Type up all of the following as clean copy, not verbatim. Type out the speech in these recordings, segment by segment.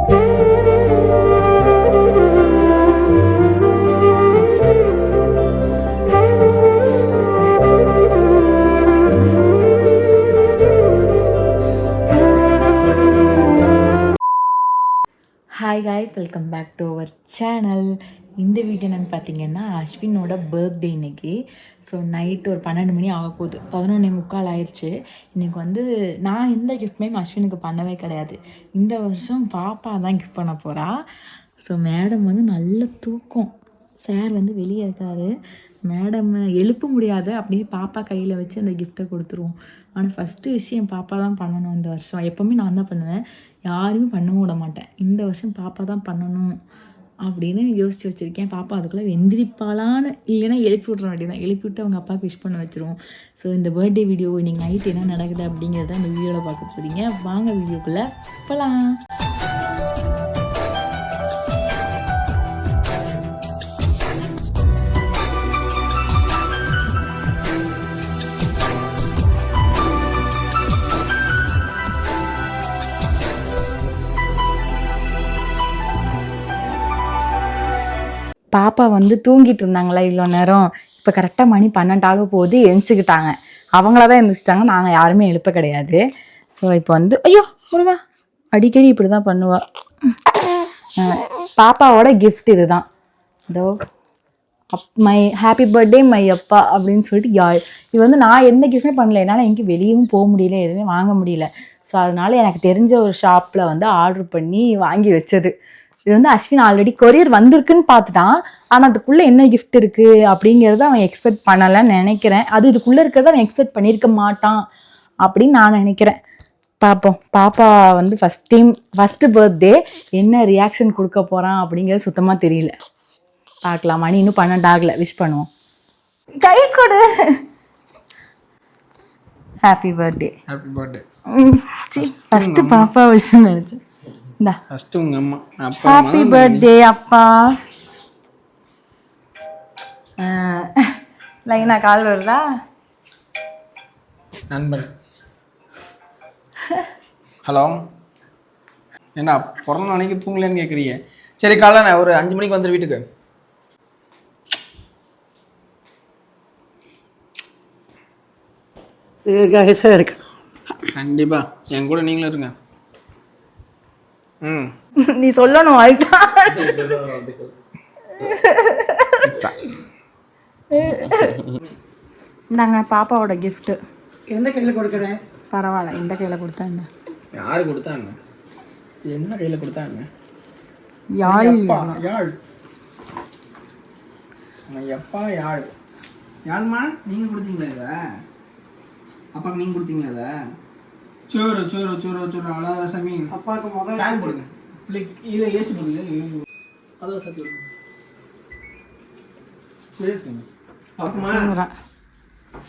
Hi guys, welcome back to our channel. இந்த video என்னென்னு பார்த்தீங்கன்னா, அஸ்வினோட பர்த்டே இன்னைக்கு. ஸோ நைட்டு ஒரு 12 மணி ஆக போகுது, 11:45 ஆயிடுச்சு. இன்றைக்கி வந்து நான் எந்த கிஃப்ட்டுமே அஸ்வினுக்கு பண்ணவே கிடையாது. இந்த வருஷம் பாப்பா தான் கிஃப்ட் பண்ண போகிறா. ஸோ மேடம் வந்து நல்ல தூக்கம், சார் வந்து வெளியே இருக்கார். மேடம் எழுப்ப முடியாது, அப்படியே பாப்பா கையில் வச்சு அந்த கிஃப்ட்டை கொடுத்துருவோம். ஆனால் ஃபஸ்ட்டு விஷயம் பாப்பா தான் பண்ணணும் இந்த வருஷம். எப்போவுமே நான் தான் பண்ணுவேன், யாருமே பண்ணவும் விட மாட்டேன். இந்த வருஷம் பாப்பா தான் பண்ணணும் அப்படின்னு யோசிச்சு வச்சுருக்கேன். பாப்பா அதுக்குள்ளே வெந்திரிப்பாளான்னு, இல்லைன்னா எழுப்பி விட்ற வேண்டியதான். எழுப்பி விட்டு அவங்க அப்பாவுக்கு விஷ் பண்ண வச்சுருவோம். ஸோ இந்த பர்த்டே வீடியோ இன்றைக்கி நைட் என்ன நடக்குது அப்படிங்கிறத இந்த வீடியோவில் பார்க்க போகிறீங்க. வாங்க வீடியோக்குள்ளே போகலாம். பாப்பா வந்து தூங்கிட்டு இருந்தாங்களா இவ்வளோ நேரம். இப்போ கரெக்டாக மணி 12 போகுது, எழுந்திரிச்சிக்கிட்டாங்க. அவங்களா தான் எழுந்திரிச்சிட்டாங்க, நாங்கள் யாருமே எழுப்ப கிடையாது. ஸோ இப்போ வந்து ஐயோ முருகா, அடிக்கடி இப்படி தான் பண்ணுவா. பாப்பாவோட கிஃப்ட் இது தான். இதோ மை ஹாப்பி பர்த்டே மை அப்பா அப்படின்னு சொல்லிட்டு இது வந்து நான் எந்த கிஃப்ட்டுமே பண்ணல. என்னால் எங்கேயும் வெளியவும் போக முடியல, எதுவுமே வாங்க முடியல. ஸோ அதனால் எனக்கு தெரிஞ்ச ஒரு ஷாப்பில் வந்து ஆர்டர் பண்ணி வாங்கி வச்சது. இது வந்து அஸ்வின் ஆல்ரெடி கொரியர் வந்திருக்குன்னு பார்த்துட்டான். ஆனால் அதுக்குள்ளே என்ன கிஃப்ட் இருக்குது அப்படிங்கிறத அவன் எக்ஸ்பெக்ட் பண்ணலைன்னு நினைக்கிறேன். அது இதுக்குள்ளே இருக்கிறத அவன் எக்ஸ்பெக்ட் பண்ணியிருக்க மாட்டான் அப்படின்னு நான் நினைக்கிறேன். பார்ப்போம். பாப்பா வந்து ஃபஸ்ட்டு பர்த்டே என்ன ரியாக்ஷன் கொடுக்க போகிறான் அப்படிங்கிறது சுத்தமாக தெரியல. பார்க்கலாம். மணி இன்னும் 12 ஆகலை, விஷ் பண்ணுவோம். கை கொடு. Happy birthday. Happy birthday. First பாப்பா விஷ் நினச்சேன். ஃபர்ஸ்ட் உங்க அம்மா அப்பா. ஹாப்பி பர்த்டே அப்பா. லைனா கால் வருதா நண்பன்? ஹலோ, ஏண்டா பிறந்த நாளைக்கு தூங்கலன்னு கேட்குறீங்க? சரி, காலைல நான் ஒரு 5 மணிக்கு வந்துடு வீட்டுக்கு. இருக்கு கண்டிப்பா என் கூட நீங்களும் இருங்க. நீ சொல்லணும் அதுதான். இந்தாங்க பாப்பாவோட கிஃப்ட். எந்த கையில் கொடுக்குறேன்? பரவாயில்ல, இந்த கையில் கொடுத்தா என்ன? யாரு கொடுத்தா என்ன? என்ன கையில் கொடுத்தா என்ன? யாழ். யாழ். எப்பா யாழ். யாழ்மா நீங்கள் கொடுத்தீங்களா இதை? அப்பா நீங்கள் கொடுத்தீங்களா இதை? சோறு சோறு சோறு சோறு அவ்வளோ சாமி. அப்பாவுக்கு முதல் ஃபேன் போடுங்க. இதில் ஏசி போடுங்க. அதான் சார் சரி சாமி. அப்பமா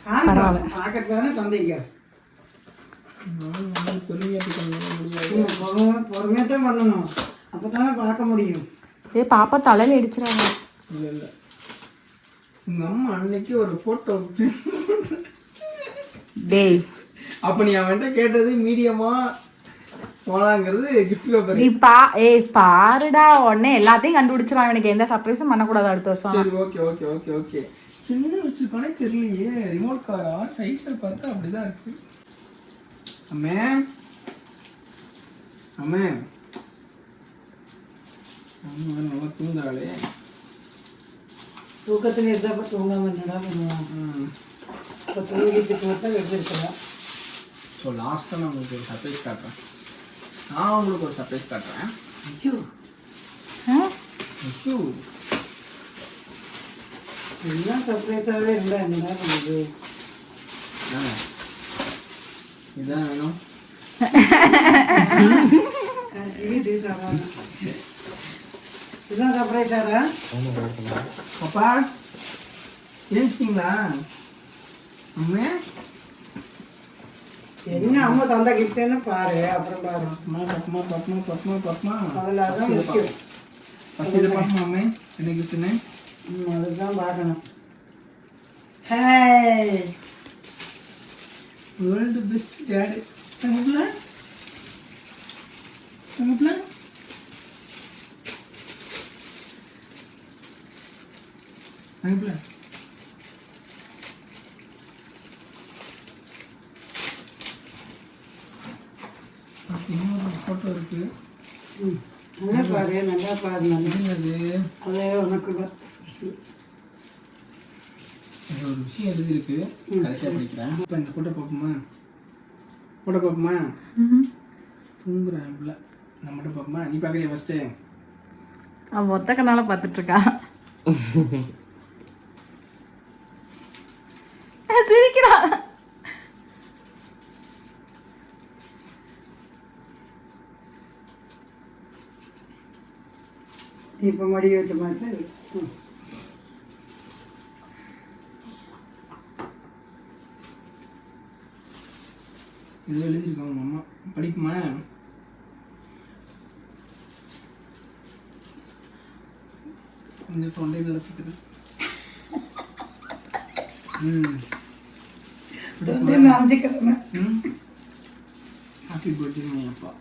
பரவாயில்ல. பார்க்கறது தானே தந்தைங்க. பொறுமையாக தான் பண்ணணும், அப்போ தானே பார்க்க முடியும். பாப்பா தலையில் அடிச்சிடாங்க. இல்லை இல்லை, உங்கள் அம்மா அன்னைக்கு ஒரு ஃபோட்டோ. டேய், அப்போ நீ அவன்கிட்ட கேட்டது மீடியமா போனாங்கிறது கிஃப்ட் பேப்பர். நீ பாருடா, உடனே எல்லாத்தையும் கண்டுபிடிச்சிடும். எனக்கு எந்த சர்ப்ரைஸும் பண்ணக்கூடாது அடுத்த வருஷம். சரி, ஓகே ஓகே ஓகே ஓகே. என்ன வச்சிருக்கானே தெரியலையே. ரிமோட் காரா? சைஸை பார்த்தா அப்படிதான் இருக்கு. அம்மே அம்மே அம்மா நல்லா தூங்குறாளே. தூக்கத்தில் இருந்தப்ப தூங்காம என்னடா பண்ணுவான். இப்போ தூங்கிட்டு பார்த்தா எடுத்துருக்கலாம். ஸோ லாஸ்ட்டாக நான் உங்களுக்கு ஒரு சர்ப்ரைஸ் காட்டுறேன். நான் உங்களுக்கு ஒரு சர்ப்ரைஸ் காட்டுறேன். எல்லாம் சர்ப்ரைஸாகவே இருந்தால் என்னடா பண்ணுது? இதான் வேணும். இதுதான் சர்ப்ரைஸாடா. அப்பா ஏஞ்சிட்டிங்களா? அம்மே என்ன அம்மா தந்த கிஃப்ட்னு பாரு, அப்புறம் பாரு. பத்மா பத்மா பத்மா பத்மா பத்மா. அதில் அதான் முக்கியம். ஃபஸ்ட் இதை பார்க்கணும் அம்மே, என்ன கிஃப்ட்டுன்னு. அதுதான் பார்க்கணும். ஹே, வேர்ல்டு பெஸ்ட் டேடு. தங்கப்பிள்ள அனுப்பல இன்னொரு ஃபோட்டோ இருக்கு. நல்லா பாரு நல்லா பாரு நல்லா அது அதே உனக்கு ஒரு விஷயம் எழுதியிருக்கு. கடைசியாக படிக்கிறேன். இப்போ இந்த ஃபோட்டோ பார்ப்போமா? ஃபோட்டோ பார்ப்போமா? தூங்குறேன் பிள்ளை. நான் மட்டும் பார்ப்போமா? நீ பார்க்குறியா ஃபஸ்ட்டு? அவன் ஒத்த கண்ணால பார்த்துட்டு இருக்கா. சிரிக்கிறா. இப்போ மடி வச்ச மாதிரி இதில் எழுதியிருக்காங்க உங்கள் அம்மா. படிக்குமா? கொஞ்சம் தொண்டை நிலச்சிக்குது. ஹாப்பி பர்த்டே மை அப்பா.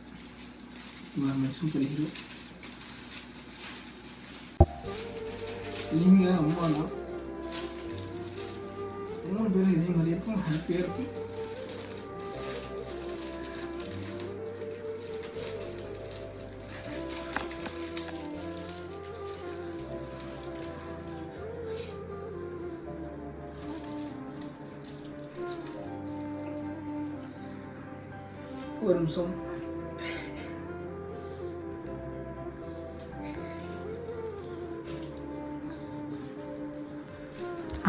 Super hero. நீங்கள் அம்மா தான் 3 பேரும் இதே மாதிரி இருக்கும். ஹாப்பியாக இருக்கும். ஒரு நிமிஷம்.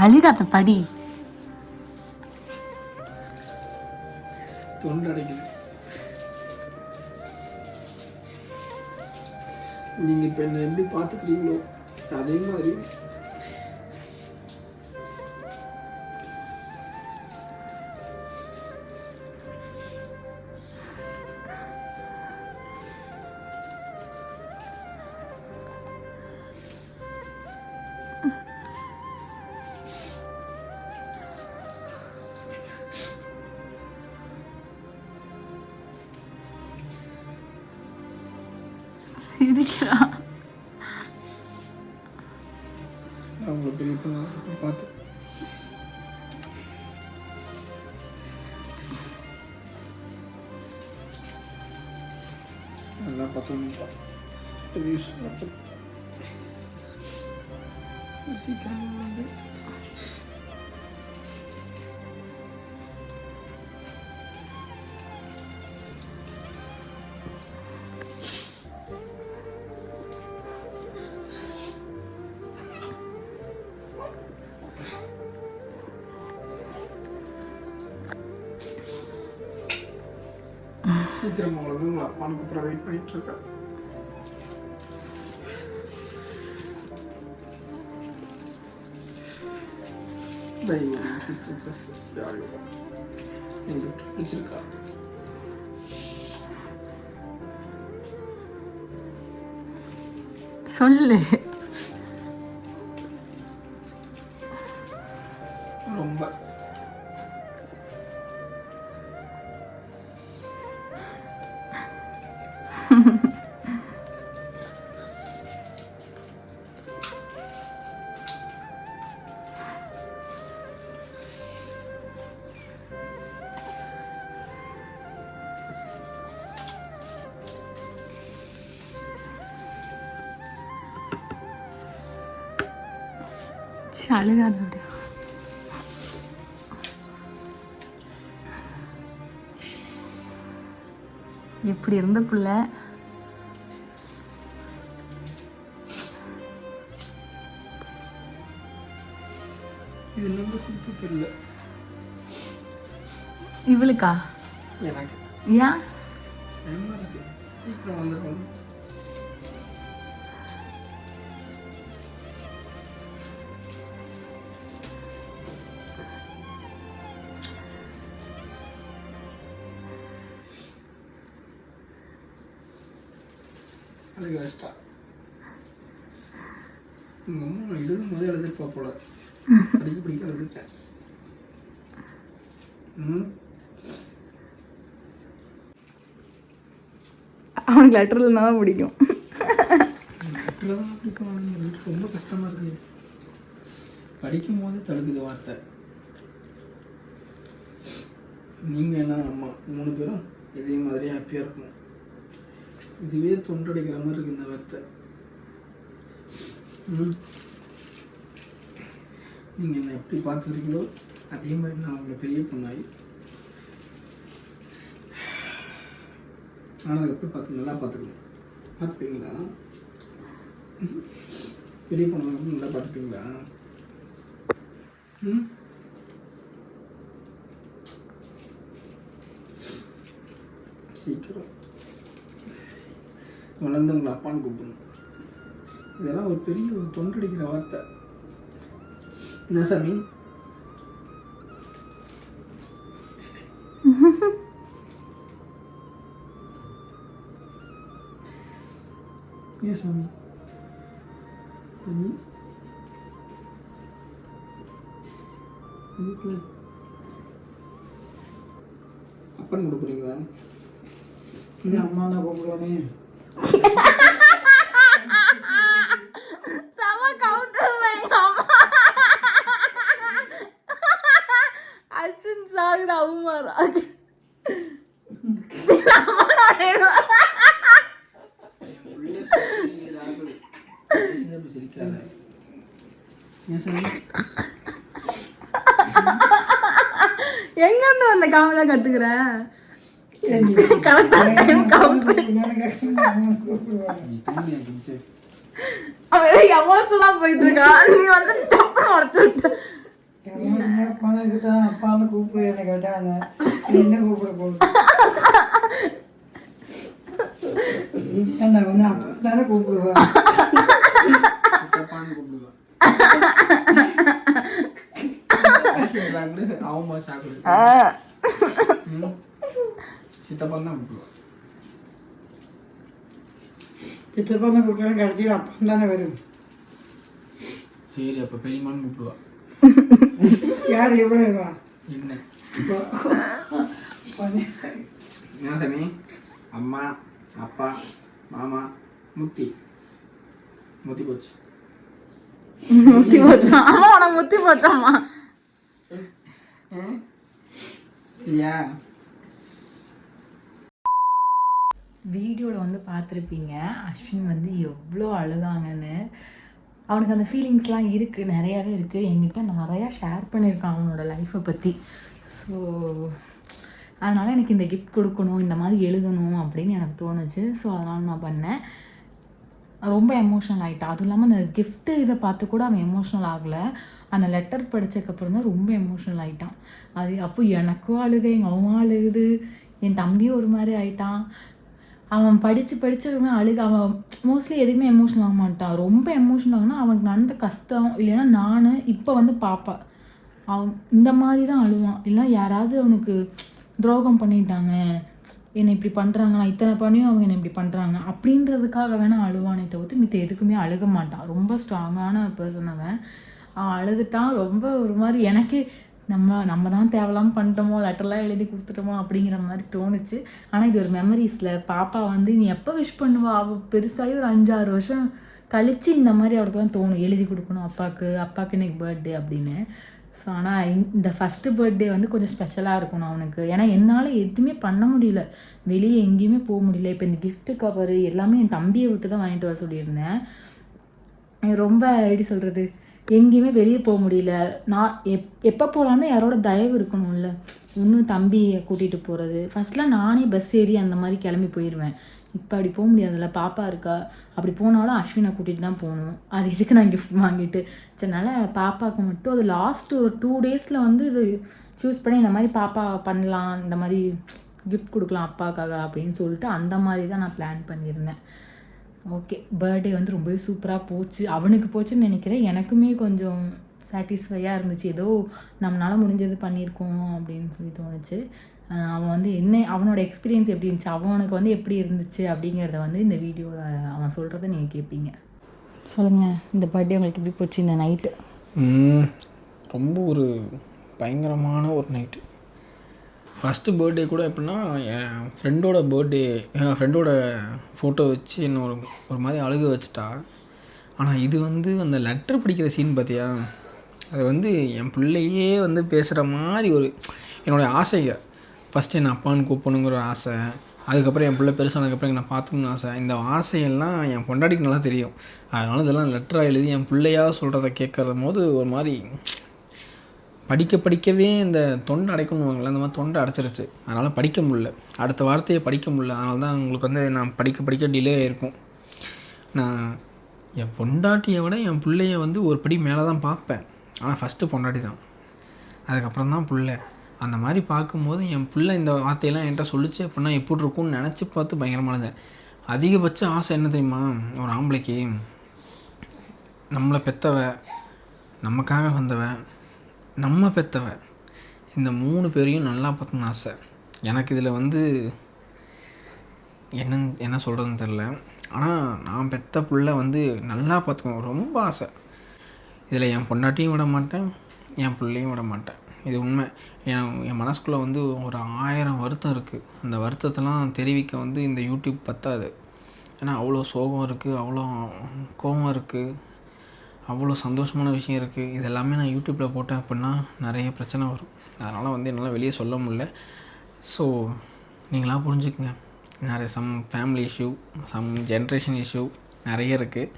அழுகாத படி. தொண்டை அடைக்குது. நீங்க இப்ப என்ன எப்படி பாத்துக்கிறீங்களோ அதே மாதிரி சிரிக்கிறா. அவங்க பெரிய பார்த்து நல்லா பார்த்தோம். சீக்கிரம் வந்து சீக்கிரம் அவ்வளோதான் உங்களை அப்பானுக்கு அப்புறம் வெயிட் பண்ணிட்டு இருக்கேன். பிடிச்சிருக்கா? சொல்லு. ரொம்ப அழுகாத. எப்படி இருந்த புள்ள. இது ரொம்ப சிம்பிள் இல்லை இவளுக்கா? எனக்கு. ஏன்? சீக்கிரம் வந்துடும். அதுக்கு கஷ்டம். உங்கள் அம்மா நான் எழுதும் போதே எழுதிருப்பா போல. படிக்க எழுதிட்டேன். அவனுக்கு லெட்டர் இருந்தால் தான் பிடிக்கும். ரொம்ப கஷ்டமாக இருக்குது. படிக்கும் போது தடுக்குது வார்த்தை. நீங்கள் என்ன அம்மா 3 பேரும் இதே மாதிரி ஹாப்பியாக இருக்கணும். இதுவே தொண்டடிக்கிற மாதிரி இருக்குது இந்த வார்த்தை. நீங்கள் என்னை எப்படி பார்த்துக்கிறீங்களோ அதே மாதிரி நான் உங்களை பெரிய பொண்ணாகி ஆனால் அதை எப்படி பார்த்து நல்லா பார்த்துக்கணும். பார்த்துப்பீங்களா? பெரிய பொண்ணு நல்லா பார்த்துப்பீங்களா? சீக்கிரம் வளர்ந்து உங்களை அப்பான்னு கூப்பிடணும். இதெல்லாம் ஒரு பெரிய ஒரு தொண்டடிக்கிற வார்த்தை. என்ன சாமி? ஏன் சாமி? அப்பன் கொடுக்குறீங்களா? அம்மா தான் கூப்பிடுவானே. அஸ்வின் சாகுடா உமாரா எங்க இருந்து வந்த காமெடியா கத்துக்கிற? கரெக்டா டைம் கவுண்ட் அவன் எமோஷனலா போயிட்டு இருக்கா. நீ வந்து டப்புன்னு உடச்சு விட்ட. பணக்கு தான் அப்பான்னு கூப்பிடு என்ன கேட்டாங்க. என்ன கூப்பிட போகுது? என்ன வந்து அப்பா தானே கூப்பிடுவேன். அவன் சாப்பிடு சித்தப்பா தான் கூப்பிடுவான். சித்தப்பா தான் கூப்பிடுவேன். கடைசியில் அப்பா தானே வரும். சரி அப்போ பெரியம்மான்னு கூப்பிடுவா. யார் எவ்வளோவா? என்ன என்ன சாமி? அம்மா அப்பா மாமா முத்தி முத்தி போச்சு. முத்தி போச்சா? அம்மா உன முத்தி போச்சாம்மா? இல்லையா? வீடியோவில் வந்து பார்த்துருப்பீங்க அஸ்வின் வந்து எவ்வளோ அழுதாங்கன்னு. அவனுக்கு அந்த ஃபீலிங்ஸ்லாம் இருக்குது, நிறையாவே இருக்குது. என்கிட்ட நிறையா ஷேர் பண்ணியிருக்கான் அவனோட லைஃப்பை பற்றி. ஸோ அதனால் எனக்கு இந்த கிஃப்ட் கொடுக்கணும், இந்த மாதிரி எழுதணும் அப்படின்னு எனக்கு தோணுச்சு. ஸோ அதனால் நான் பண்ணேன். ரொம்ப எமோஷ்னல் ஆகிட்டான். அதுவும் இல்லாமல் அந்த கிஃப்ட்டு இதை பார்த்து கூட அவன் எமோஷ்னல் ஆகலை. அந்த லெட்டர் படித்ததுக்கப்புறம் தான் ரொம்ப எமோஷ்னல் ஆகிட்டான். அது அப்போ எனக்கும் அழுகு, எங்கள் அம்மா அழுகுது, என் தம்பியும் ஒரு மாதிரி ஆகிட்டான். அவன் படித்து அழுக. அவன் மோஸ்ட்லி எதுவுமே எமோஷனல் ஆக மாட்டான். ரொம்ப எமோஷனல் ஆகுனா அவனுக்கு நடந்த கஷ்டம், இல்லைன்னா நான் இப்போ வந்து பாப்பா அவன் இந்த மாதிரி தான் அழுவான். இல்லைனா யாராவது அவனுக்கு துரோகம் பண்ணிட்டாங்க, என்னை இப்படி பண்ணுறாங்க, நான் இத்தனை பண்ணியும் அவங்க என்னை இப்படி பண்ணுறாங்க அப்படின்றதுக்காக வேணால் அழுவானே தவிர்த்து மித்த எதுக்குமே அழுக மாட்டான். ரொம்ப ஸ்ட்ராங்கான பர்சன் அவன். அழுதுட்டான். ரொம்ப ஒரு மாதிரி எனக்கு நம்ம தான் தேவையில்லாமல் பண்ணிட்டோமோ, லெட்டர்லாம் எழுதி கொடுத்துட்டோமோ அப்படிங்கிற மாதிரி தோணுச்சு. ஆனால் இது ஒரு மெமரிஸில் பாப்பா வந்து நீ எப்போ விஷ் பண்ணுவா, அவள் பெருசாகி ஒரு 5-6 வருஷம் கழித்து இந்த மாதிரி அவளுக்கு தான் தோணும் எழுதி கொடுக்கணும் அப்பாவுக்கு இன்னைக்கு பர்த்டே அப்படின்னு. ஸோ ஆனால் இந்த ஃபஸ்ட்டு பர்த்டே வந்து கொஞ்சம் ஸ்பெஷலாக இருக்கணும் அவனுக்கு. ஏன்னா என்னால் எதுவுமே பண்ண முடியல, வெளியே எங்கேயுமே போக முடியல. இப்போ இந்த கிஃப்ட்டு கவரு எல்லாமே என் தம்பியை விட்டு தான் வாங்கிட்டு வர சொல்லியிருந்தேன். ரொம்ப எப்படி சொல்கிறது, எங்கேயுமே வெளியே போக முடியல. நான் எப்போ போகலான்னா யாரோட தயவு இருக்கணும்ல. இன்னும் தம்பியை கூட்டிகிட்டு போகிறது. ஃபஸ்ட்லாம் நானே பஸ் ஏறி அந்த மாதிரி கிளம்பி போயிடுவேன். இப்போ அப்படி போக முடியாதுல்ல, பாப்பா இருக்கா. அப்படி போனாலும் அஸ்வினை கூட்டிகிட்டு தான் போகணும். அது இதுக்கு நான் கிஃப்ட் வாங்கிட்டு அதனால் பாப்பாவுக்கு மட்டும் அது லாஸ்ட் ஒரு 2 டேஸில் வந்து இது சூஸ் பண்ணி இந்த மாதிரி பாப்பா பண்ணலாம், இந்த மாதிரி கிஃப்ட் கொடுக்கலாம் அப்பாவுக்காக அப்படின்னு சொல்லிட்டு அந்த மாதிரி தான் நான் பிளான் பண்ணியிருந்தேன். ஓகே, பர்த்டே வந்து ரொம்பவே சூப்பராக போச்சு. அவனுக்கு போச்சுன்னு நினைக்கிறேன். எனக்குமே கொஞ்சம் சாட்டிஸ்ஃபையாக இருந்துச்சு. ஏதோ நம்மளால் முடிஞ்சது பண்ணியிருக்கோம் அப்படின்னு சொல்லி தோணுச்சு. அவன் வந்து அவனோட எக்ஸ்பீரியன்ஸ் எப்படி இருந்துச்சு, அவனுக்கு வந்து எப்படி இருந்துச்சு அப்படிங்கிறத வந்து இந்த வீடியோவில் அவன் சொல்கிறத நீங்கள் கேட்பீங்க. சொல்லுங்கள், இந்த பர்த்டே உங்களுக்கு எப்படி போச்சு இந்த நைட்டு? ரொம்ப ஒரு பயங்கரமான ஒரு நைட்டு. ஃபஸ்ட்டு பர்த்டே கூட எப்படின்னா என் ஃப்ரெண்டோட ஃபோட்டோ வச்சு என்ன ஒரு மாதிரி அழுக வச்சுட்டா. ஆனால் இது வந்து அந்த லெட்டர் படிக்கிற சீன் பார்த்தியா, அது வந்து என் பிள்ளையே வந்து பேசுகிற மாதிரி ஒரு என்னுடைய ஆசைங்க. ஃபஸ்ட்டு என்னை அப்பான்னு கூப்பிடணுங்கிற ஒரு ஆசை, அதுக்கப்புறம் என் பிள்ளை பெருசானதுக்கப்புறம் என்னை பார்த்துக்கணும்னு ஆசை. இந்த ஆசையெல்லாம் என் பொண்டாட்டிக்கு நல்லா தெரியும். அதனால இதெல்லாம் லெட்டராக எழுதி என் பிள்ளையாக சொல்கிறத கேட்குற போது ஒரு மாதிரி படிக்கவே இந்த தொண்டை அடைக்கணுவாங்களே, அந்த மாதிரி தொண்டை அடைச்சிருச்சு. அதனால் படிக்க முடியல, அடுத்த வார்த்தையை படிக்க முடியல. அதனால தான் உங்களுக்கு வந்து நான் படிக்க டிலே ஆகிருக்கும். நான் என் பொண்டாட்டியை விட என் பிள்ளைய வந்து ஒரு படி மேலே தான் பார்ப்பேன். ஆனால் ஃபஸ்ட்டு பொண்டாட்டி தான், அதுக்கப்புறம் தான் பிள்ளை. அந்த மாதிரி பார்க்கும்போது என் பிள்ளை இந்த வார்த்தையெல்லாம் என்கிட்ட சொல்லிச்சு அப்படின்னா எப்படி இருக்கும்னு நினச்சி பார்த்து பயங்கரமானது. அதிகபட்ச ஆசை என்ன தெரியுமா, ஒரு ஆம்பளைக்கு நம்மளை பெற்றவ, நமக்காக வந்தவ, நம்ம பெற்றவ, இந்த 3 பேரையும் நல்லா பார்க்கணுன்னு ஆசை. எனக்கு இதில் வந்து என்ன சொல்கிறதுன்னு தெரில. ஆனால் நான் பெற்ற பிள்ளை வந்து நல்லா பார்த்துக்கணும் ரொம்ப ஆசை. இதில் என் பொண்டாட்டியும் விட மாட்டேன், என் பிள்ளையும் விட மாட்டேன். இது உண்மை. என் மனசுக்குள்ளே வந்து ஒரு 1000 வருத்தம் இருக்குது. அந்த வருத்தத்தெல்லாம் தெரிவிக்க வந்து இந்த யூடியூப் பத்தாது. ஏன்னா அவ்வளோ சோகம் இருக்குது, அவ்வளோ கோபம் இருக்குது, அவ்வளோ சந்தோஷமான விஷயம் இருக்குது. இது எல்லாமே நான் யூடியூப்பில் போட்டேன் அப்படின்னா நிறைய பிரச்சனை வரும். அதனால் வந்து என்னால் வெளியே சொல்ல முடியல. ஸோ நீங்களாம் புரிஞ்சுக்குங்க. நிறைய some family issue, some generation issue நிறைய இருக்குது.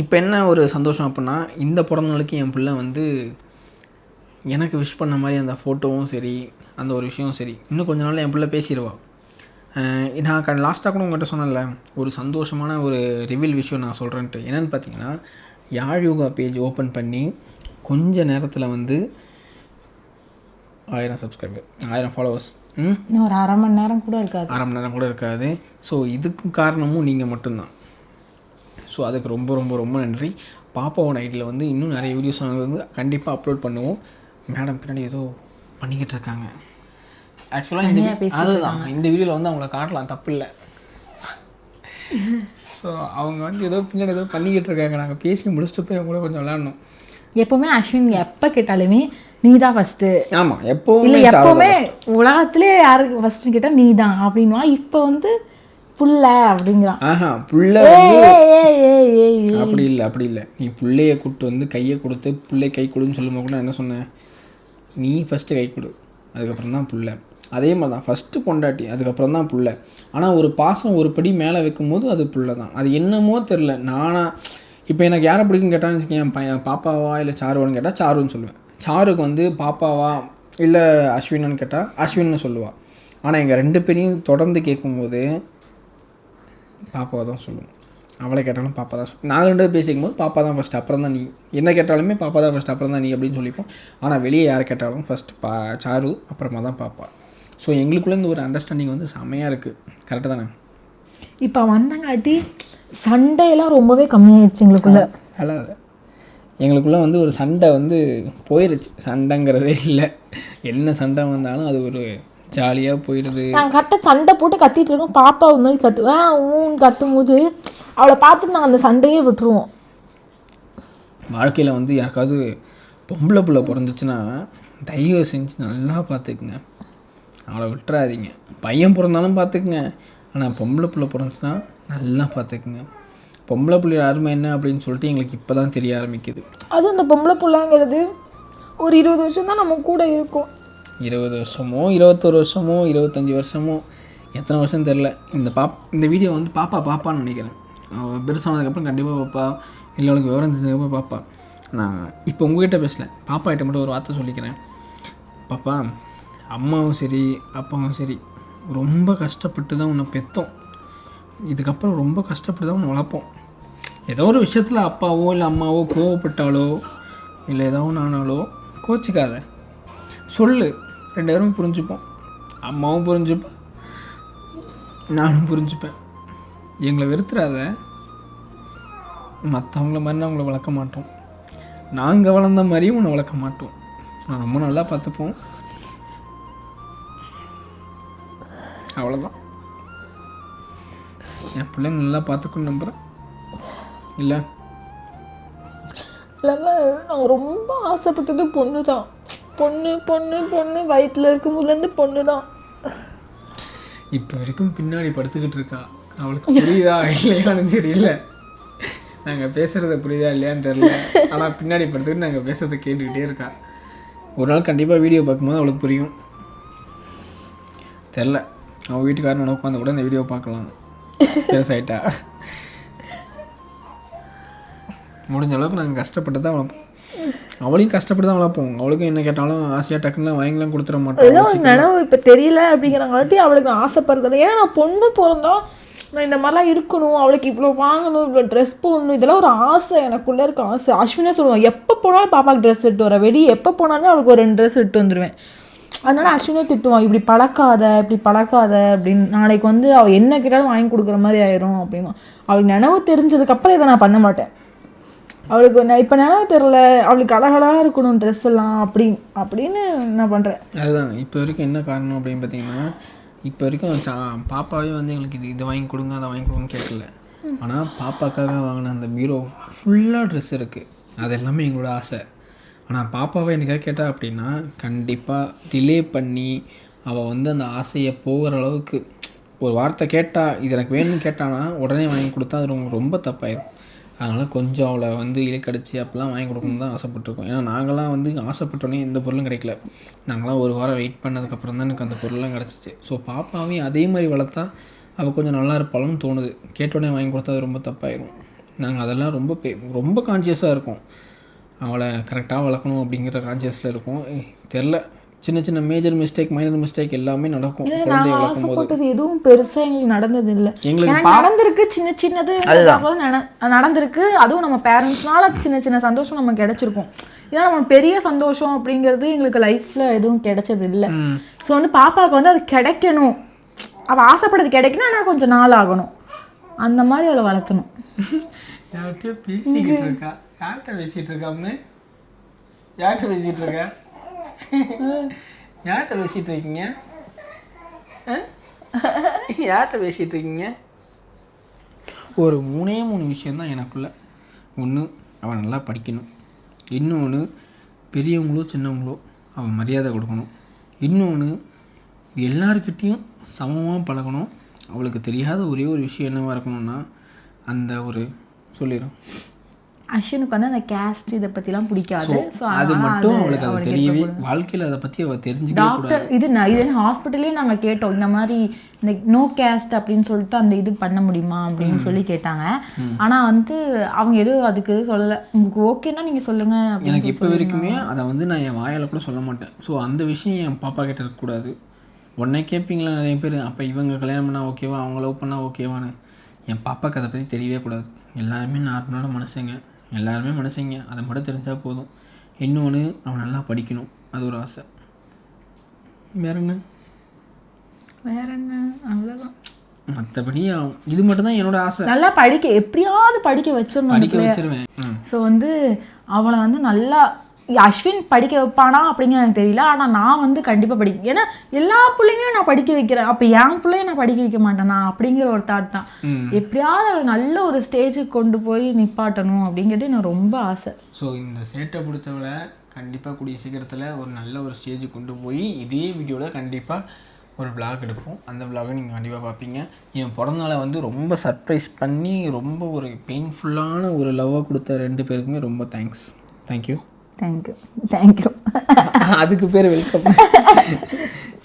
இப்போ என்ன ஒரு சந்தோஷம் அப்படின்னா, இந்த பிறந்த நாளுக்கு என் பிள்ளை வந்து எனக்கு விஷ் பண்ண மாதிரி அந்த ஃபோட்டோவும் சரி, அந்த ஒரு விஷயமும் சரி, இன்னும் கொஞ்ச நாள் என் பிள்ளை பேசிடுவாள். நான் லாஸ்ட்டாக கூட உங்கள்கிட்ட சொன்னேன்ல, ஒரு சந்தோஷமான ஒரு ரிவீல் விஷயம் நான் சொல்கிறேன்ட்டு. என்னென்னு பார்த்தீங்கன்னா, யாழ் யோகா பேஜ் ஓப்பன் பண்ணி கொஞ்ச நேரத்தில் வந்து 1000 சப்ஸ்கிரைபர், 1000 ஃபாலோவர்ஸ். இன்னும் ஒரு அரை மணி நேரம் கூட இருக்காது. ஸோ இதுக்கு காரணமும் நீங்கள் மட்டும்தான். ஸோ அதுக்கு ரொம்ப ரொம்ப ரொம்ப நன்றி. பாப்பாவோட ஐடியில் வந்து இன்னும் நிறைய வீடியோஸ் வந்து கண்டிப்பாக அப்லோட் பண்ணுவோம். மேடம் பின்னாடி ஏதோ பண்ணிக்கிட்டு இருக்காங்க. ஆக்சுவலாக அதுதான் இந்த வீடியோவில் வந்து அவங்கள காட்டலாம், தப்பு இல்லை. ஸோ அவங்க வந்து ஏதோ பின்னாடி ஏதோ பண்ணிக்கிட்டு இருக்காங்க. நாங்கள் பேசி முடிச்சுட்டு போய் அவங்க கூட கொஞ்சம் விளையாடணும். எப்போவுமே அஸ்வின் எப்போ கேட்டாலுமே நீ தான் ஃபஸ்ட்டு. ஆமாம், எப்போவும் இல்லை எப்போவுமே உலகத்திலே யாருக்கு ஃபஸ்ட்டு கேட்டால் நீ தான் அப்படின்வா. இப்போ வந்து புள்ள அப்படிங்கிறான். புள்ள அப்படி இல்லை. நீ பிள்ளைய கூப்பிட்டு வந்து கையை கொடுத்து பிள்ளை கை கொடுன்னு சொல்லும்போது கூட என்ன சொன்னேன், நீ ஃபஸ்ட்டு கை கொடு, அதுக்கப்புறம் தான் புள்ள. அதே மாதிரி தான் ஃபஸ்ட்டு பொண்டாட்டி, அதுக்கப்புறம் தான் புள்ள. ஆனால் ஒரு பாசம் ஒரு படி மேலே வைக்கும்போது அது புள்ள தான். அது என்னமோ தெரில. இப்போ எனக்கு யாரை பிடிக்குன்னு கேட்டான்னு வச்சுக்கேன், பாப்பாவா இல்லை சாருவான்னு கேட்டால் சாருன்னு சொல்லுவேன். சாருக்கு வந்து பாப்பாவா இல்லை அஸ்வினான்னு கேட்டால் அஸ்வின்னு சொல்லுவாள். ஆனால் எங்கள் 2 பேரையும் தொடர்ந்து கேட்கும்போது பாப்பாவை தான் சொல்லுவோம். அவளை கேட்டாலும் பாப்பா தான் சொல்லுவோம். நாங்கள் 2 பேர் பேசிக்கும் போது பாப்பா தான் ஃபஸ்ட்டு, அப்புறம் தான் நீ. என்ன கேட்டாலுமே பாப்பா தான் ஃபஸ்ட்டு, அப்புறம் தான் நீ அப்படின்னு சொல்லிப்போம். ஆனால் வெளியே யாரை கேட்டாலும் ஃபஸ்ட்டு சாரு, அப்புறமா தான் பாப்பா. ஸோ எங்களுக்குள்ளே இந்த ஒரு அண்டர்ஸ்டாண்டிங் வந்து செம்மையாக இருக்குது. கரெக்டாக தானே? இப்போ வந்தங்காட்டி சண்டையெல்லாம் ரொம்பவே கம்மியாயிடுச்சு எங்களுக்குள்ளே. எங்களுக்குள்ளே வந்து ஒரு சண்டை வந்து போயிடுச்சு. சண்டைங்கிறதே இல்லை. என்ன சண்டை வந்தாலும் அது ஒரு ஜாலியாக போயிடுது. நாங்கள் கரெக்டாக சண்டை போட்டு கத்திட்டு இருக்கோம். பாப்பா ஒரு மாதிரி கத்துவேன், ஊன்னு கத்தும் போது அவளை பார்த்துட்டு நாங்கள் அந்த சண்டையே விட்டுருவோம். வாழ்க்கையில் வந்து யாருக்காவது பொம்பளை பிள்ளை பிறந்துச்சுன்னா தயவு செஞ்சு நல்லா பார்த்துக்குங்க, அவளை விட்டுறாதீங்க. பையன் பிறந்தாலும் பார்த்துக்குங்க, ஆனால் பொம்பளை பிள்ளை பிறந்துச்சுன்னா நல்லா பார்த்துக்குங்க. பொம்பளை பிள்ளையோட அருமை என்ன அப்படின்னு சொல்லிட்டு எங்களுக்கு இப்போ தான் தெரிய ஆரம்பிக்குது. அதுவும் இந்த பொம்பளை பிள்ளைங்கிறது ஒரு 20 வருஷம் தான் நம்ம கூட இருக்கும். 20 வருஷமோ 21 வருஷமோ 25 வருஷமோ எத்தனை வருஷம் தெரில. இந்த வீடியோ வந்து பாப்பான்னு நினைக்கிறேன். பெருசானதுக்கப்புறம் கண்டிப்பாக பாப்பா, இல்லை அவளுக்கு விவரம் தெரிஞ்சதுக்கப்புறம் பாப்பா. நான் இப்போ உங்கள்கிட்ட பேசல, பாப்பா கிட்ட மட்டும் ஒரு வார்த்தை சொல்லிக்கிறேன். பாப்பா, அம்மாவும் சரி அப்பாவும் சரி ரொம்ப கஷ்டப்பட்டு தான் உன்னை பெற்றோம். இதுக்கப்புறம் ரொம்ப கஷ்டப்பட்டு தான் உன்னை வளர்ப்போம். ஏதோ ஒரு விஷயத்தில் அப்பாவோ இல்லை அம்மாவோ கோவப்பட்டாலோ இல்லை ஏதோ ஒன்று ஆனாலோ கோச்சிக்காத, சொல்லு. 2 பேரும் புரிஞ்சுப்போம். அம்மாவும் புரிஞ்சுப்பேன், நானும் புரிஞ்சுப்பேன். எங்களை வெறுத்துறாத. மற்றவங்கள மாதிரி நான் உங்களை வளர்க்க மாட்டோம். நாங்கள் வளர்ந்த மாதிரியும் உன்னை வளர்க்க மாட்டோம். நான் ரொம்ப நல்லா பார்த்துப்போம். அவ்வளோதான். என் பிள்ளைங்க நல்லா பார்த்துக்கணும் நம்புகிறேன். இல்லை இல்லாமல் நான் ரொம்ப ஆசைப்பட்டது பொண்ணு தான். பொண்ணு வயிற்றில் இருக்கும்போதுலேருந்து பொண்ணு தான். இப்போ வரைக்கும் பின்னாடி படுத்துக்கிட்டு இருக்கா. அவளுக்கு புரியுதா இல்லையான்னு தெரியல. நாங்கள் பேசுகிறத புரியுதா இல்லையான்னு தெரில. ஆனால் பின்னாடி படுத்துக்கிட்டு நாங்கள் பேசுகிறத கேட்டுக்கிட்டே இருக்கா. ஒரு நாள் கண்டிப்பாக வீடியோ பார்க்கும்போது அவளுக்கு புரியும். தெரில, அவள் வீட்டுக்காரனோட உட்காந்து கூட இந்த வீடியோ பார்க்கலாம். பெருசாயிட்டா முடிஞ்ச அளவுக்கு நாங்கள் கஷ்டப்பட்டு தான் வளர்ப்போம். அவளையும் கஷ்டப்பட்டு தான் வளர்ப்போம். அவளுக்கும் என்ன கேட்டாலும் ஆசையாக டக்குன்னு வாங்கிலாம் கொடுத்துட மாட்டோம். நினைவு இப்போ தெரியல அப்படிங்கிறங்காட்டி அவளுக்கு ஆசைப்படுறது. ஏன்னா நான் பொண்ணு பிறந்தா நான் இந்த மாதிரிலாம் இருக்கணும், அவளுக்கு இவ்வளோ வாங்கணும், இவ்வளோ ட்ரெஸ் போடணும், இதெல்லாம் ஒரு ஆசை, எனக்குள்ளே இருக்க ஆசை. அஸ்வினே சொல்லுவான், எப்போ போனாலும் பாப்பாவுக்கு ட்ரெஸ் எடுத்து வரேன், வெளியே எப்போ போனாலும் அவளுக்கு ஒரு 2 ட்ரெஸ் எடுத்து வந்துடுவேன். அதனால அஸ்வினே திட்டுவான், இப்படி பழக்காத அப்படின்னு. நாளைக்கு வந்து அவள் என்ன கேட்டாலும் வாங்கி கொடுக்குற மாதிரி ஆயிரும் அப்படின்னு. அவளுக்கு நினைவு தெரிஞ்சதுக்கப்புறம் இதை நான் பண்ண மாட்டேன். அவளுக்கு நான் இப்போ நினைவு தெரில, அவளுக்கு அழகழகாக இருக்கணும் ட்ரெஸ் எல்லாம் அப்படின்னு நான் பண்ணுறேன். அதுதான் இப்போ வரைக்கும் என்ன காரணம் அப்படின்னு பார்த்தீங்கன்னா, இப்போ வரைக்கும் பாப்பாவே வந்து எங்களுக்கு இதை வாங்கி கொடுங்க அதை வாங்கி கொடுங்கன்னு கேட்கல. ஆனால் பாப்பாக்காக வாங்கின அந்த பீரோ ஃபுல்லாக ட்ரெஸ் இருக்குது, அது எல்லாமே எங்களோட ஆசை. ஆனால் பாப்பாவை எனக்காக கேட்டால் அப்படின்னா கண்டிப்பாக டிலே பண்ணி அவள் வந்து அந்த ஆசையை போகிற அளவுக்கு ஒரு வார்த்தை கேட்டால், இது எனக்கு வேணும்னு கேட்டானா உடனே வாங்கி கொடுத்தா அது ரொம்ப தப்பாயிடும். அதனால் கொஞ்சம் அவளை வந்து இலக்கடிச்சு அப்படிலாம் வாங்கி கொடுக்கணுன்னு தான் ஆசைப்பட்டிருக்கோம். ஏன்னா நாங்களாம் வந்து ஆசைப்பட்டோன்னே எந்த பொருளும் கிடைக்கல. நாங்களாம் ஒரு வாரம் வெயிட் பண்ணதுக்கப்புறம் தான் எனக்கு அந்த பொருள்லாம் கிடச்சிச்சு. ஸோ பாப்பாவையும் அதே மாதிரி வளர்த்தா அவள் கொஞ்சம் நல்லா இருப்பாளுன்னு தோணுது. கேட்டோடனே வாங்கி கொடுத்தா அது ரொம்ப தப்பாயிடும். நாங்கள் அதெல்லாம் ரொம்ப கான்சியஸாக இருக்கோம். அவளை கரெக்டாக வளர்க்கணும் அப்படிங்கிற கான்சியஸில் இருக்கோம். தெரில, சின்ன சின்ன மேஜர் மிஸ்டேக் மைனர் மிஸ்டேக் எல்லாமே நடக்கும். குழந்தைய வளர்க்கும் போது எதுவும் பெருசாக எங்களுக்கு நடந்தது இல்லை. எங்களுக்கு நடந்திருக்கு, சின்ன சின்னது நடந்திருக்கு. அதுவும் நம்ம பேரண்ட்ஸ்னால சின்ன சின்ன சந்தோஷம் நமக்கு கிடைச்சிருக்கும். ஏன்னா நம்ம பெரிய சந்தோஷம் அப்படிங்கிறது எங்களுக்கு லைஃப்ல எதுவும் கிடைச்சது இல்லை. ஸோ வந்து பாப்பாவுக்கு வந்து அது கிடைக்கணும், அவள் ஆசைப்படுறது கிடைக்கணும், ஆனால் கொஞ்சம் நாள் ஆகணும். அந்த மாதிரி அவளை வளர்க்கணும். யார்கிட்டயோ பேசிக்கிட்டு இருக்கா. யார்கிட்ட பேசிகிட்டு இருக்காமே? யார்கிட்ட பேசிகிட்டு இருக்கா? யார்கிட்ட பேசிகிட்டு இருக்கீங்க? யார்கிட்ட பேசிகிட்டு இருக்கீங்க? ஒரு 3 விஷயந்தான் எனக்குள்ள. ஒன்று, அவன் நல்லா படிக்கணும். இன்னொன்று, பெரியவங்களோ சின்னவங்களோ அவன் மரியாதை கொடுக்கணும். இன்னொன்று, எல்லார்கிட்டேயும் சமமாக பழகணும். அவளுக்கு தெரியாத ஒரே ஒரு விஷயம் என்னவாக இருக்கணும்னா அந்த ஒரு சொல்லிடும். அஸ்வினுக்கு வந்து அந்த கேஸ்ட் இதை பற்றிலாம் பிடிக்காது. ஸோ அது மட்டும் அவளுக்கு அது தெரியவே, வாழ்க்கையில் அதை பற்றி அவள் தெரிஞ்சுக்கவே கூடாது. டாக்டர் இது ஹாஸ்பிட்டல்லே நாங்கள் கேட்டோம், இந்த மாதிரி இந்த நோ கேஸ்ட் அப்படின்னு சொல்லிட்டு அந்த இது பண்ண முடியுமா அப்படின்னு சொல்லி கேட்டாங்க. ஆனால் வந்து அவங்க எதுவும் அதுக்கு சொல்லலை. உங்களுக்கு ஓகேன்னா நீங்கள் சொல்லுங்கள். எனக்கு இப்போ வரைக்குமே அதை வந்து நான் என் வாயால் கூட சொல்ல மாட்டேன். ஸோ அந்த விஷயம் என் பாப்பா கிட்ட இருக்கக்கூடாது. உடனே கேட்பீங்களா நிறைய பேர், அப்போ இவங்க கல்யாணம் பண்ணால் ஓகேவா, அவங்க லவ் பண்ணால் ஓகேவான்னு. என் பாப்பாவுக்கு அதை பற்றி தெரியவே கூடாது. எல்லாருமே நார்மலான மனுஷங்க, எல்லாருமே மனுஷங்க, அதை மட்டும் தெரிஞ்சால் போதும். இன்னொன்று, அவன் நல்லா படிக்கணும், அது ஒரு ஆசை. வேற என்ன அவ்வளோதான். மற்றபடி இது மட்டும் தான் என்னோட ஆசை. நல்லா எப்படியாவது படிக்க வச்சிருவேன். ஸோ வந்து அவளை வந்து நல்லா அஸ்வின் படிக்க வைப்பானா அப்படிங்கிற எனக்கு தெரியல. ஆனால் நான் வந்து கண்டிப்பாக படிக்க, ஏன்னா எல்லா பிள்ளைங்களும் நான் படிக்க வைக்கிறேன், அப்போ என் பிள்ளைய நான் படிக்க வைக்க மாட்டேனா அப்படிங்கிற ஒரு தாட் தான். எப்படியாவது அவளை நல்ல ஒரு ஸ்டேஜுக்கு கொண்டு போய் நிப்பாட்டணும் அப்படிங்கிறது எனக்கு ரொம்ப ஆசை. ஸோ இந்த சேட்டை பிடிச்சவளை கண்டிப்பாக கூடிய சீக்கிரத்தில் ஒரு நல்ல ஒரு ஸ்டேஜுக்கு கொண்டு போய் இதே வீடியோவில் கண்டிப்பாக ஒரு விளாக் எடுப்போம். அந்த விளாகை நீங்கள் கண்டிப்பாக பார்ப்பீங்க. என் பிறந்தநாளை வந்து ரொம்ப சர்ப்ரைஸ் பண்ணி ரொம்ப ஒரு பெயின்ஃபுல்லான ஒரு லவ்வை கொடுத்த 2 பேருக்குமே ரொம்ப தேங்க்யூ. அதுக்கு பேர் வெல்கம்.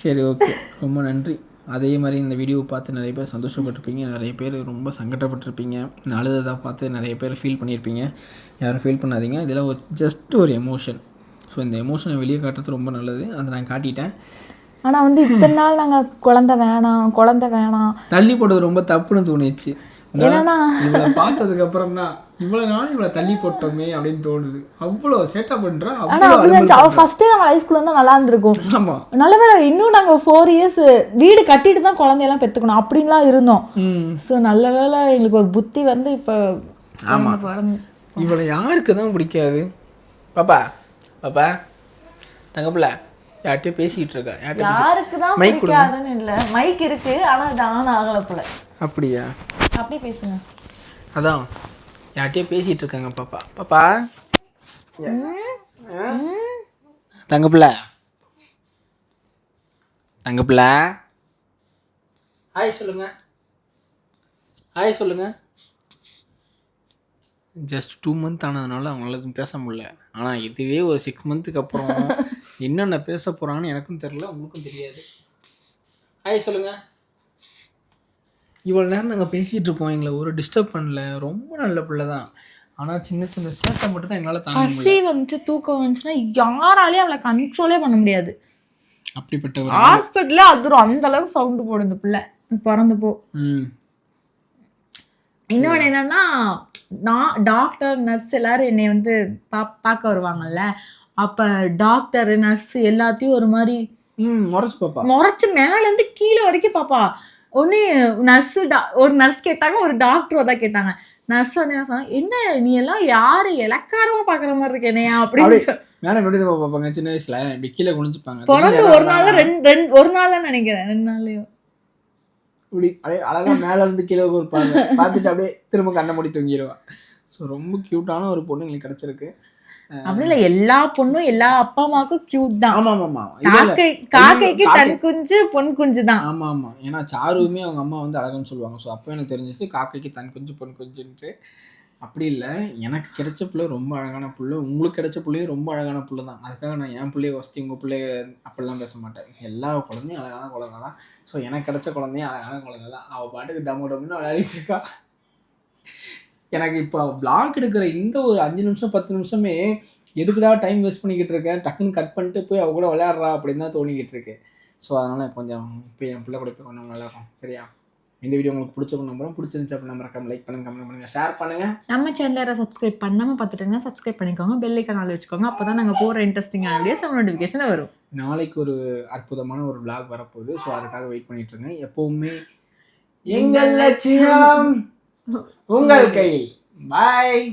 சரி, ஓகே, ரொம்ப நன்றி. அதே மாதிரி இந்த வீடியோவை பார்த்து நிறைய பேர் சந்தோஷப்பட்டிருப்பீங்க, நிறைய பேர் ரொம்ப சங்கடப்பட்டிருப்பீங்க, அழுததாக பார்த்து நிறைய பேர் ஃபீல் பண்ணியிருப்பீங்க. யாரும் ஃபீல் பண்ணாதீங்க, இதெல்லாம் ஜஸ்ட் ஒரு எமோஷன். ஸோ இந்த எமோஷனை வெளியே காட்டுறது ரொம்ப நல்லது, அதை நான் காட்டிட்டேன். ஆனால் வந்து இத்தனை நாள் நாங்கள் குழந்தை வேணாம் தள்ளி போட்டது ரொம்ப தப்புன்னு தோணுச்சு. இவளை பார்த்ததுக்கு அப்புறம் தான் இவ்வளவு நாள் இவளை தள்ளி போட்டோமே அப்படின்னு தோணுது. அவ்வளோ சேட்டா பண்றா. ஃபர்ஸ்டே நம்ம லைஃப்குள்ள இருந்தா நல்லா இருந்திருக்கும். ஆமா, நல்ல வேலை இன்னும் நாங்க 4 இயர்ஸ் வீடு கட்டிட்டு தான் குழந்தையெல்லாம் பெத்துக்கணும் அப்படின்லாம் இருந்தோம். ஸோ நல்ல வேலை எங்களுக்கு ஒரு புத்தி வந்து இப்போ. ஆமா, இவளை யாருக்கு தான் பிடிக்காது? பாப்பா தங்கப்பிள்ள யார்கிட்டயும் பேசிட்டு இருக்கா. யாருக்கு தான் பிடிக்காதுன்னு இல்லை, மைக் இருக்கு, ஆனா இது ஆன் ஆகல போல. அப்படியா? அப்படியே பேசுங்க. அதான் யார்கிட்டயோ பேசிட்டு இருக்காங்க. பாப்பா தங்கப்பிள்ள ஹாய் சொல்லுங்க. ஜஸ்ட் 2 மந்த் ஆனதுனால அவங்களால எதுவும் பேச முடியல. ஆனால் இதுவே ஒரு 6 மந்த்துக்கு அப்புறம் என்னென்ன பேச போகிறான்னு எனக்கும் தெரில, உங்களுக்கும் தெரியாது. ஹாய் சொல்லுங்கள். இவ்வளோ நேரம் நாங்கள் பேசிகிட்டு இருக்கோம், எங்களை ஒரு டிஸ்டர்ப் பண்ணல, ரொம்ப நல்ல பிள்ளை தான். ஆனால் சின்ன சின்ன சேட்டை மட்டும் தான் எங்களால் தாங்க முடியல. பசி வந்துச்சு தூக்கம் வந்துச்சுன்னா யாராலையும் அவளை கண்ட்ரோலே பண்ண முடியாது. அப்படிப்பட்ட ஒரு ஹாஸ்பிட்டல்ல அதுரும் அந்த அளவுக்கு சவுண்டு போடும் இந்த பிள்ளை பிறந்தப்போ. இன்னொன்று என்னன்னா, நான் டாக்டர் நர்ஸ் எல்லாரும் என்னை வந்து பார்க்க வருவாங்கல்ல, அப்போ டாக்டர் நர்ஸ் எல்லாத்தையும் ஒரு மாதிரி முறைச்சு பாப்பா, முறைச்சு மேலேருந்து கீழே வரைக்கும் பாப்பா. ஒன்று நர்ஸு ஒரு நர்ஸ் கேட்டாங்க, ஒரு டாக்டர் தான் கேட்டாங்க. நர்ஸ் வந்து என்ன சொன்னாங்க, என்ன நீ எல்லாம் யாரு இலக்காரமாக பார்க்குற மாதிரி இருக்கு என்னையா அப்படின்னு மேடம் எப்படி தான் பார்ப்பாங்க சின்ன வயசுல இப்படி கீழே குனிஞ்சுப்பாங்க. பிறந்து ஒரு நாள் ஒரு நாள் நினைக்கிறேன், 2 நாள்லையும் இப்படி அப்படியே அழகாக மேலே இருந்து கீழே ஒரு பார்த்துட்டு அப்படியே திரும்ப கண்ணை மூடி தூங்கிடுவான். ஸோ ரொம்ப க்யூட்டான ஒரு பொண்ணு எங்களுக்கு கிடச்சிருக்கு. அப்படி இல்லை, எல்லா பொண்ணும் எல்லா அப்பா அம்மாவுக்கும் கியூட் தான். ஆமாம் ஆமாம், காக்கைக்கு தன் குஞ்சு பொன் குஞ்சு தான். ஆமாம் ஆமாம், ஏன்னா சாருவுமே அவங்க அம்மா வந்து அழகுன்னு சொல்லுவாங்க. ஸோ அப்போ எனக்கு தெரிஞ்சிச்சு காக்கைக்கு தன் குஞ்சு பொன் குஞ்சுன்ட்டு. அப்படி இல்லை, எனக்கு கிடைச்ச பிள்ளை ரொம்ப அழகான பிள்ளை, உங்களுக்கு கிடைச்ச பிள்ளையும் ரொம்ப அழகான பிள்ளை தான். அதுக்காக நான் என் பிள்ளைய வசதி உங்கள் பிள்ளைய அப்படிலாம் பேச மாட்டேன். எல்லா குழந்தையும் அழகான குழந்தை தான். ஸோ எனக்கு கிடைச்ச குழந்தையும் அழகான குழந்தை தான். அவள் பாட்டுக்கு டம்மு டம்முன்னு விளையாடிட்டு இருக்கா. எனக்கு இப்போ vlog எடுக்கிற இந்த ஒரு 5 நிமிஷம் 10 நிமிஷமே எதுக்குடா டைம் வேஸ்ட் பண்ணிக்கிட்டு இருக்கேன், டக்குன்னு கட் பண்ணிட்டு போய் அவ கூட விளையாடுறா அப்படின்னு தான் தோணிக்கிட்டு இருக்கு. ஸோ அதனால் கொஞ்சம் இப்போ என் பிள்ளை கூட போய் கொஞ்சம் விளையாடுறோம். சரியா? இந்த வீடியோ உங்களுக்கு பிடிச்ச நம்புறோம். பிடிச்சிருந்துச்சு அப்படின்னு மறக்காம லைக் பண்ணுங்க, கமெண்ட் பண்ணுங்க, ஷேர் பண்ணுங்க. நம்ம சேனலை சப்ஸ்கிரைப் பண்ணாமல் பார்த்துட்டுங்க சப்ஸ்கிரைப் பண்ணிக்கோங்க, பெல் ஐக்கான் வச்சுக்கோங்க. அப்போ தான் நாங்கள் போகிற இன்ட்ரெஸ்டிங்கான வீடியோஸ் நோட்டிஃபிகேஷன் வரும். நாளைக்கு ஒரு அற்புதமான ஒரு vlog வரப்போகுது. ஸோ அதுக்காக வெயிட் பண்ணிட்டு இருங்க. எப்பவுமே எங்கள் லட்சியம் உங்கள் கையில். பாய்.